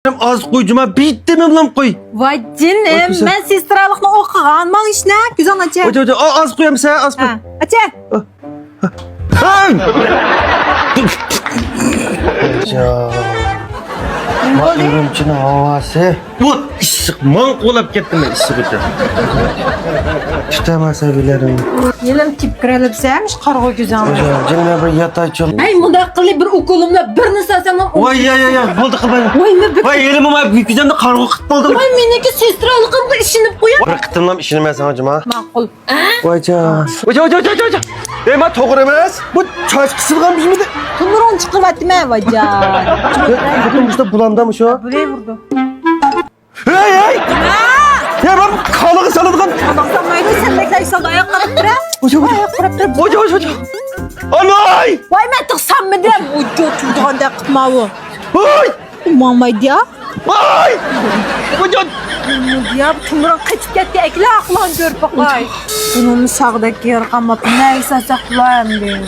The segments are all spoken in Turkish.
Az koycuma bitti mi lan koy? Vay canım, ben sestralıkını okuğan, bana iş ne? Güzel açar. Hoca az koyayım sen az koy. Açar. Hoca. Ürümçinin havası. Bu ışık mankolap kettim ben ışık öte. Tutamasa bilerim. Yelim tip kirelipseymiş, kargo güzel. Hoca canına bir yatay çol. Ay mudakili bir okulumda birini sasam. Vay ya buldu kıbayım. Vay ne bir. Vay elim ama güzel de kargo kıt buldum. Vay meneki sestralıkımda işini koyar. Bıraktım lan işini ben sana hocam ha. Makul. Hoca. Hoca. Ema toğur emez. Bu çaş kısılgan bir miydi? Tumuron çıkıverdi mi vacan? Kutumuzda bulandamış o. Buraya vurdu. Hey! Ya ben kalığı salıdığım. Baksamaydı sen bekler saldı ayak kırıp bırak. Hoca. Ayak kırıp bırak. Hoca. Anay! Vay ben tıksam mı derim? Ucu tutağında kıtmağı. Ay! Umamaydı ya. Ay! Hoca. Ya tumuron kaçıp gitti ekle aklan gör bakay. Bunun sağdaki yer kamat neyse saklayayım diyor.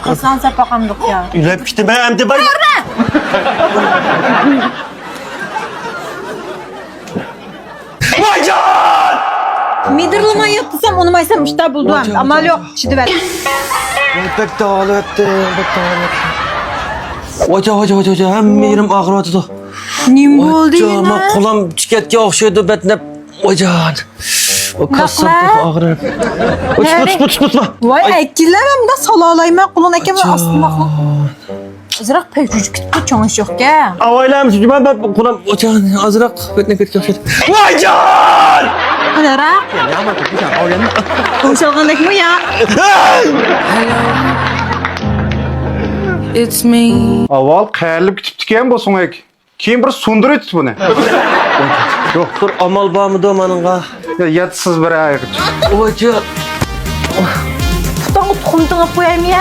Kasan sapakamdık ya. Ülep işte ben hem de bari. Vacan! Midırlıma yaptıysam onu maysam işte buldum. Ama yok şimdi ver. Pek dağılıktı. Hoca hem yerim ağrıdı. Nim oldu Hoca yine? ama kulağım çiketke okşuyordu betine. Hocan. O kasap ağrır. Uçma. Vay ekillemem de salalayma kulun ekeme aslında. Azırak peycücük kitap çoğuş yok ya. Avaylam cücüme ben kulağım hocan azırak betine kötü okşuyordu. Vacan! Hadi ra. Ya ama bir tane avaylam. Konuşalım ekme ya. It's me. Aval qayerlib ketib tikan bo'lsang ek. Keyin bir sundur etdi buni. Doktor amal bağımı domanınğa. Ya yatsız bir ayak. Hoca. Tutanı tukumduğuna koyayım ya.